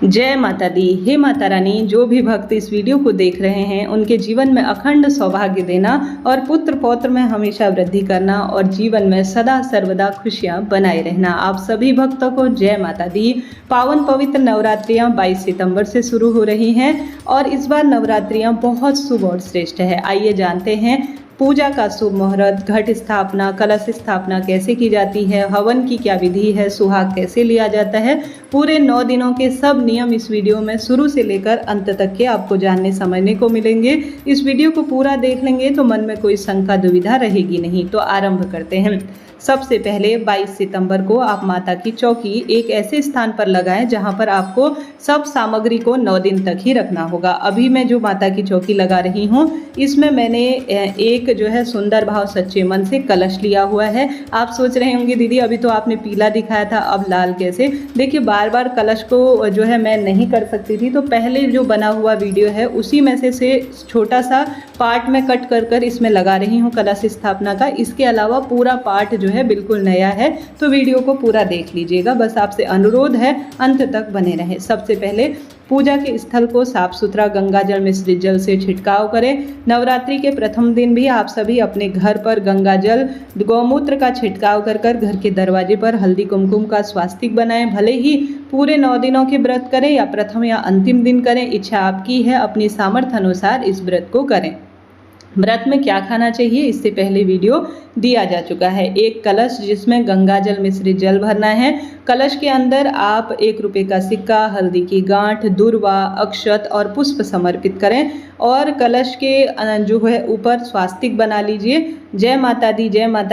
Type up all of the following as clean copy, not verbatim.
जय माता दी। हे माता रानी, जो भी भक्त इस वीडियो को देख रहे हैं उनके जीवन में अखंड सौभाग्य देना और पुत्र पौत्र में हमेशा वृद्धि करना और जीवन में सदा सर्वदा खुशियां बनाए रहना। आप सभी भक्तों को जय माता दी। पावन पवित्र नवरात्रियां 22 सितंबर से शुरू हो रही हैं और इस बार नवरात्रियां बहुत शुभ और श्रेष्ठ है। आइए जानते हैं पूजा का शुभ मुहूर्त, घट स्थापना, कलश स्थापना कैसे की जाती है, हवन की क्या विधि है, सुहाग कैसे लिया जाता है। पूरे 9 दिनों के सब नियम इस वीडियो में शुरू से लेकर अंत तक के आपको जानने समझने को मिलेंगे। इस वीडियो को पूरा देख लेंगे तो मन में कोई शंका दुविधा रहेगी नहीं। तो आरंभ करते हैं। सबसे पहले 22 सितंबर को आप माता की चौकी एक ऐसे स्थान पर लगाएं जहां पर आपको सब सामग्री को 9 दिन तक ही रखना होगा। अभी मैं जो माता की चौकी लगा रही हूं इसमें मैंने एक जो है सुंदर भाव सच्चे मन से कलश लिया हुआ है। आप सोच रहे होंगे दीदी अभी तो आपने पीला दिखाया था, अब लाल कैसे? देखिए, बार बार कलश को जो है मैं नहीं कर सकती थी, तो पहले जो बना हुआ वीडियो है उसी में से छोटा सा पार्ट में कट कर इसमें लगा रही हूँ कलश स्थापना का। इसके अलावा पूरा पार्ट जो है बिल्कुल नया है, तो वीडियो को पूरा देख लीजिएगा। बस आपसे अनुरोध है अंत तक बने रहें। सबसे पहले पूजा के स्थल को साफ सुथरा गंगा जल मिश्रित जल से छिड़काव करें। नवरात्रि के प्रथम दिन भी आप सभी अपने घर पर गंगा जल गौमूत्र का छिड़काव कर घर के दरवाजे पर हल्दी कुमकुम का स्वास्तिक बनाएं। भले ही पूरे 9 दिनों के व्रत करें या प्रथम या अंतिम दिन करें, इच्छा आपकी है, अपनी सामर्थ्य अनुसार इस व्रत को करें। व्रत में क्या खाना चाहिए इससे पहले वीडियो दिया जा चुका है। एक कलश जिसमें गंगा जल मिश्रित जल भरना है। कलश के अंदर आप 1 रुपये का सिक्का, हल्दी की गांठ, दूर्वा, अक्षत और पुष्प समर्पित करें और कलश के जो है ऊपर स्वास्तिक बना लीजिए। जय माता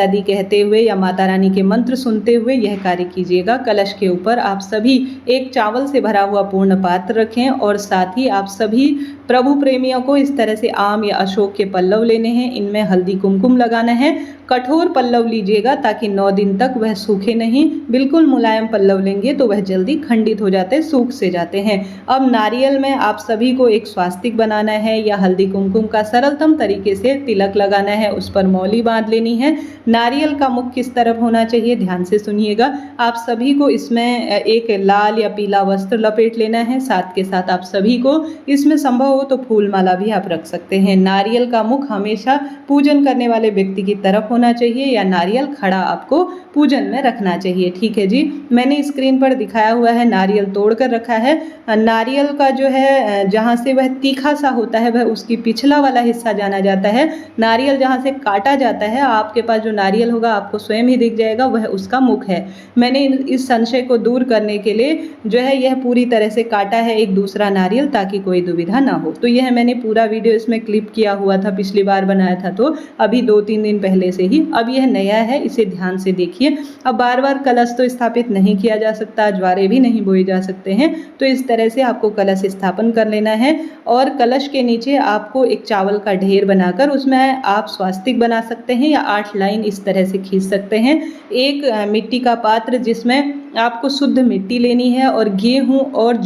दी कहते हुए या माता रानी के मंत्र सुनते हुए यह कार्य कीजिएगा। कलश के ऊपर आप सभी एक चावल से भरा हुआ पूर्ण पात्र रखें और साथ ही आप सभी प्रभु प्रेमियों को इस तरह से आम या अशोक के पल्लव लेने हैं, इनमें हल्दी कुमकुम लगाना है। कठोर पल्लव लीजिएगा ताकि 9 दिन तक वह सूखे नहीं। बिल्कुल मुलायम पल्लव लेंगे तो वह जल्दी खंडित हो जाते, सूख से जाते हैं। अब नारियल में आप सभी को एक स्वास्तिक बनाना है या हल्दी कुमकुम का सरलतम तरीके से तिलक लगाना है, उस पर मौली बांध लेनी है। नारियल का मुख किस तरफ होना चाहिए ध्यान से सुनिएगा। आप सभी को इसमें एक लाल या पीला वस्त्र लपेट लेना है। साथ के साथ आप सभी को इसमें संभव हो तो फूल माला भी आप रख सकते हैं। नारियल का मुख हमेशा पूजन करने वाले व्यक्ति की तरफ होना चाहिए या नारियल खड़ा आपको पूजन में रखना चाहिए। ठीक है जी, मैंने स्क्रीन पर दिखाया हुआ है, नारियल तोड़ कर रखा है। नारियल का जो है जहाँ से वह तीखा सा होता है वह उसकी पिछला वाला हिस्सा जाना जाता है। नारियल जहाँ से काटा जाता है, आपके पास जो नारियल होगा आपको स्वयं ही दिख जाएगा, वह उसका मुख है। मैंने इस संशय को दूर करने के लिए जो है यह पूरी तरह से काटा है एक दूसरा नारियल, ताकि कोई दुविधा ना हो। तो यह मैंने पूरा वीडियो इसमें क्लिप किया हुआ था, पिछली बार बनाया था तो अभी 2-3 दिन पहले से ही। अब यह नया है, इसे ध्यान से देखिए। अब बार बार कलश तो स्थापित नहीं किया जा सकता, ज्वारे भी नहीं बोए जा सकते हैं, तो इस तरह से आपको कलश स्थापन कर लेना है। और कलश के नीचे आपको एक चावल का ढेर बनाकर उसमें आप स्वास्तिक बना सकते हैं या 8 लाइन इस तरह से खींच सकते हैं। एक मिट्टी का पात्र जिसमें आपको शुद्ध मिट्टी लेनी है और गेहूं और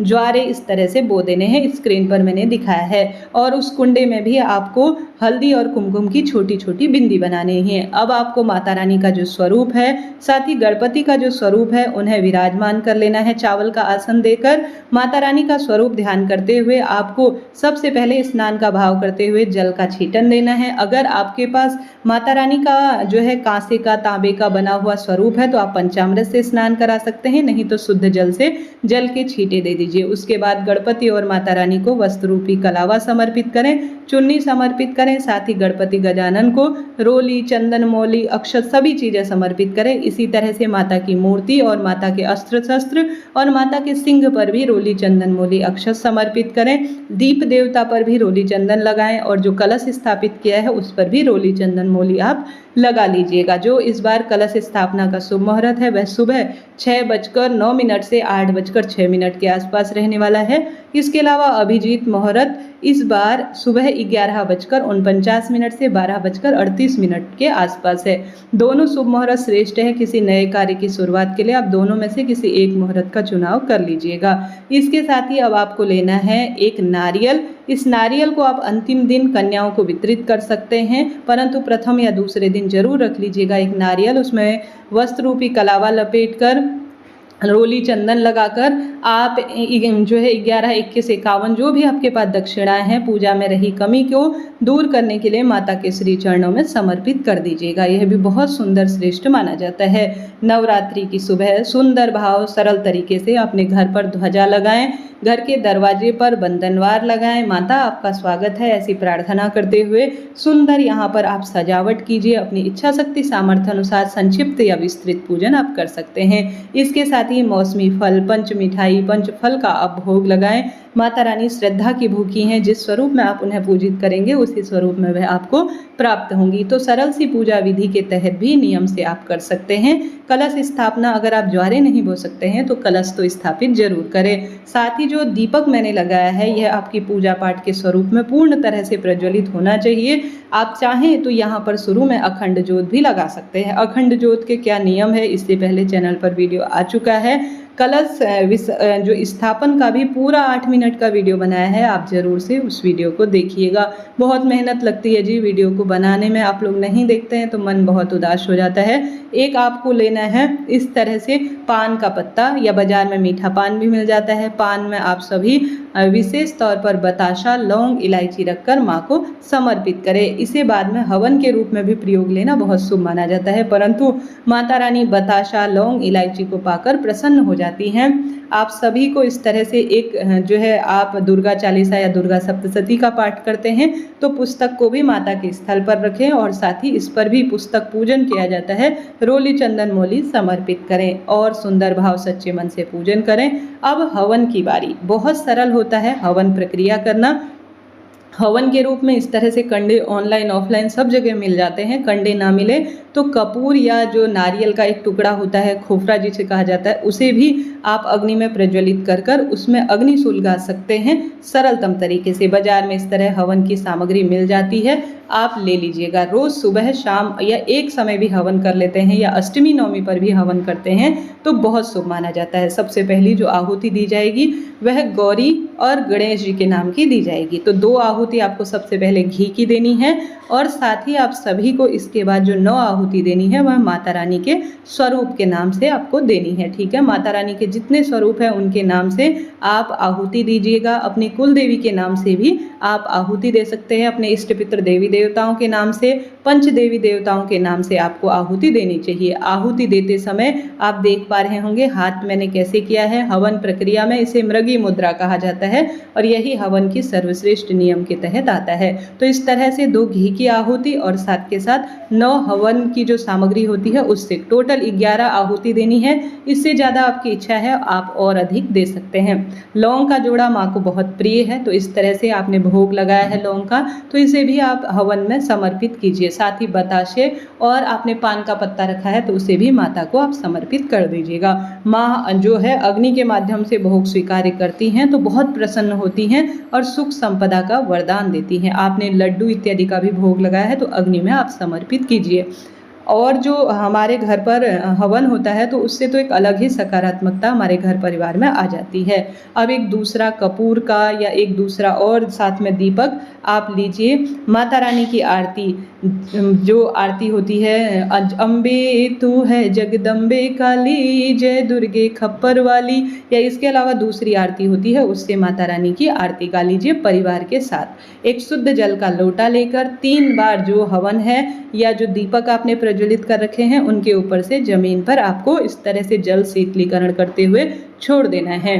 ज्वारे इस तरह से बो देने हैं, स्क्रीन पर मैंने दिखाया है। और उस कुंडे में भी आपको हल्दी और कुमकुम की छोटी छोटी बिंदी बनानी है। अब आपको माता रानी का जो स्वरूप है, साथ ही गणपति का जो स्वरूप है, उन्हें विराजमान कर लेना है। चावल का आसन देकर माता रानी का स्वरूप ध्यान करते हुए आपको सबसे पहले स्नान का भाव करते हुए जल का छींटन देना है। अगर आपके पास माता रानी का जो है कांसे का, तांबे का बना हुआ स्वरूप है तो आप पंचामृत से स्नान करा सकते हैं, नहीं तो शुद्ध जल से जल के छींटे दे दीजिए। उसके बाद गणपति और माता रानी को वस्त्र रूपी कलावा समर्पित करें, चुन्नी समर्पित करें। साथ ही गणपति गजानन को रोली, चंदन, मौली, अक्षत सभी चीजें समर्पित करें। इसी तरह से माता की मूर्ति और माता के अस्त्र शस्त्र और माता के सिंह पर भी रोली, चंदन, मौली, अक्षत समर्पित करें। दीप देवता पर भी रोली चंदन लगाएं और जो कलश स्थापित किया है उस पर भी रोली, चंदन, मौली आप लगा लीजिएगा। जो इस बार कलश स्थापना का शुभ मुहूर्त है वह सुबह 6:09 से 8:06 के आसपास रहने वाला है। इसके अलावा अभिजीत मुहूर्त इस बार सुबह 11:49 से 12:38 के आसपास है। दोनों शुभ मुहूर्त श्रेष्ठ है। किसी नए कार्य की शुरुआत के लिए आप दोनों में से किसी एक मुहूर्त का चुनाव कर लीजिएगा। इसके साथ ही अब आपको लेना है एक नारियल। इस नारियल को आप अंतिम दिन कन्याओं को वितरित कर सकते हैं, परंतु प्रथम या दूसरे दिन जरूर रख लीजिएगा एक नारियल। उसमें वस्त्र रूपी कलावा लपेट कर रोली चंदन लगाकर आप जो है 11, 21, 51 जो भी आपके पास दक्षिणाएं हैं पूजा में रही कमी को दूर करने के लिए माता के श्री चरणों में समर्पित कर दीजिएगा। यह भी बहुत सुंदर श्रेष्ठ माना जाता है। नवरात्रि की सुबह सुंदर भाव सरल तरीके से अपने घर पर ध्वजा लगाएं, घर के दरवाजे पर बंधनवार लगाएं, माता आपका स्वागत है ऐसी प्रार्थना करते हुए सुंदर यहाँ पर आप सजावट कीजिए। अपनी इच्छा शक्ति सामर्थ्य अनुसार संक्षिप्त या विस्तृत पूजन आप कर सकते हैं। इसके साथ ही मौसमी फल, पंच मिठाई, पंच फल का आप भोग लगाएं। माता रानी श्रद्धा की भूखी हैं, जिस स्वरूप में आप उन्हें पूजित करेंगे उसी स्वरूप में वह आपको प्राप्त होंगी। तो सरल सी पूजा विधि के तहत भी नियम से आप कर सकते हैं। कलश स्थापना, अगर आप ज्वारे नहीं बो सकते हैं तो कलश तो स्थापित जरूर करें। साथ ही जो दीपक मैंने लगाया है यह आपकी पूजा पाठ के स्वरूप में पूर्ण तरह से प्रज्वलित होना चाहिए। आप चाहें तो यहाँ पर शुरू में अखंड ज्योत भी लगा सकते हैं। अखंड ज्योत के क्या नियम है इससे पहले चैनल पर वीडियो आ चुका है। कलश जो स्थापन का भी पूरा 8 मिनट का वीडियो बनाया है, आप ज़रूर से उस वीडियो को देखिएगा। बहुत मेहनत लगती है जी वीडियो को बनाने में, आप लोग नहीं देखते हैं तो मन बहुत उदास हो जाता है। एक आपको लेना है इस तरह से पान का पत्ता, या बाजार में मीठा पान भी मिल जाता है। पान में आप सभी विशेष तौर पर बताशा, लौंग, इलायची रखकर माँ को समर्पित करें। इसे बाद में हवन के रूप में भी प्रयोग लेना बहुत शुभ माना जाता है, परंतु माता रानी बताशा, लौंग, इलायची को पाकर प्रसन्न हो जाती हैं। आप सभी को इस तरह से एक जो है आप दुर्गा चालीसा या दुर्गा सप्तशती का पाठ करते हैं तो पुस्तक को भी माता के स्थल पर रखें और साथ ही इस पर भी पुस्तक पूजन किया जाता है। रोली चंदन मोली समर्पित करें और सुंदर भाव सच्चे मन से पूजन करें। अब हवन की बारी। बहुत सरल होता है हवन प्रक्रिया करना। हवन के रूप में इस तरह से कंडे ऑनलाइन ऑफलाइन सब जगह मिल जाते हैं। कंडे ना मिले तो कपूर या जो नारियल का एक टुकड़ा होता है, खोफरा जिसे कहा जाता है, उसे भी आप अग्नि में प्रज्वलित कर कर उसमें अग्नि सुलगा सकते हैं सरलतम तरीके से। बाजार में इस तरह हवन की सामग्री मिल जाती है, आप ले लीजिएगा। रोज सुबह शाम या एक समय भी हवन कर लेते हैं या अष्टमी नवमी पर भी हवन करते हैं तो बहुत शुभ माना जाता है। सबसे पहली जो आहुति दी जाएगी वह गौरी और गणेश जी के नाम की दी जाएगी। तो 2 आहुति आपको सबसे पहले घी की देनी है और साथ ही आप सभी को इसके बाद जो 9 आहुति देनी है वह माता रानी के स्वरूप के नाम से आपको देनी है। ठीक है, माता रानी के जितने स्वरूप हैं उनके नाम से आप आहुति दीजिएगा। अपनी कुल देवी के नाम से भी आप आहुति दे सकते हैं। अपने इष्ट पितर देवी देवताओं के नाम से, पंच देवी देवताओं के नाम से आपको आहुति देनी चाहिए। आहुति देते समय आप देख पा रहे होंगे हाथ मैंने कैसे किया है। हवन प्रक्रिया में इसे मृगी मुद्रा कहा जाता है और यही हवन की सर्वश्रेष्ठ नियम के तहत आता है। तो इस तरह से 2 घी की आहुति और साथ के साथ 9 हवन की जो सामग्री होती है उससे टोटल 11 आहुति देनी है। इससे ज़्यादा आपकी इच्छा है आप और अधिक दे सकते हैं। लौंग का जोड़ा माँ को बहुत प्रिय है, तो इस तरह से आपने भोग लगाया है लौंग का, तो इसे भी आप हवन में समर्पित कीजिए। साथ ही बताशे और आपने पान का पत्ता रखा है तो उसे भी माता को आप समर्पित कर दीजिएगा। माँ जो है अग्नि के माध्यम से भोग स्वीकार करती हैं तो बहुत प्रसन्न होती हैं और सुख संपदा का वरदान देती हैं। आपने लड्डू इत्यादि का भी भोग लगाया है तो अग्नि में आप समर्पित कीजिए। और जो हमारे घर पर हवन होता है तो उससे तो एक अलग ही सकारात्मकता हमारे घर परिवार में आ जाती है। अब एक दूसरा कपूर का या एक दूसरा और साथ में दीपक आप लीजिए। माता रानी की आरती, जो आरती होती है, अम्बे तू है जगदम्बे काली, जय दुर्गे खप्पर वाली, या इसके अलावा दूसरी आरती होती है उससे माता रानी की आरती गा लीजिए परिवार के साथ। एक शुद्ध जल का लोटा लेकर 3 बार जो हवन है या जो दीपक आपने प्रज्वलित कर रखे हैं उनके ऊपर से जमीन पर आपको इस तरह से जल शीतलीकरण करते हुए छोड़ देना है।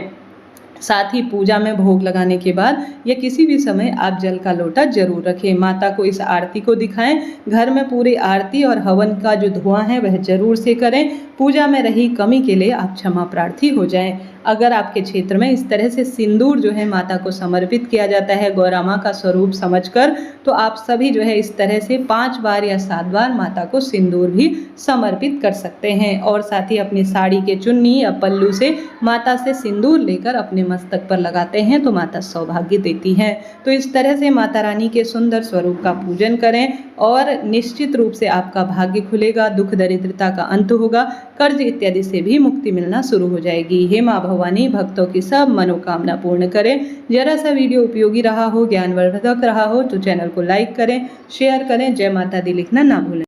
साथ ही पूजा में भोग लगाने के बाद या किसी भी समय आप जल का लोटा जरूर रखें। माता को इस आरती को दिखाएं। घर में पूरी आरती और हवन का जो धुआं है वह जरूर से करें। पूजा में रही कमी के लिए आप क्षमा प्रार्थी हो जाएं। अगर आपके क्षेत्र में इस तरह से सिंदूर जो है माता को समर्पित किया जाता है गौरा माँ का स्वरूप समझकर, तो आप सभी जो है इस तरह से 5 बार या 7 बार माता को सिंदूर भी समर्पित कर सकते हैं। और साथ ही अपनी साड़ी के चुन्नी या पल्लू से माता से सिंदूर लेकर अपने मस्तक पर लगाते हैं तो माता सौभाग्य देती हैं। तो इस तरह से माता रानी के सुंदर स्वरूप का पूजन करें और निश्चित रूप से आपका भाग्य खुलेगा, दुख दरिद्रता का अंत होगा, कर्ज इत्यादि से भी मुक्ति मिलना शुरू हो जाएगी। हे माँ भवानी भक्तों की सब मनोकामना पूर्ण करें। जरा सा वीडियो उपयोगी रहा हो, ज्ञानवर्धक रहा हो तो चैनल को लाइक करें, शेयर करें। जय माता दी लिखना ना भूलें।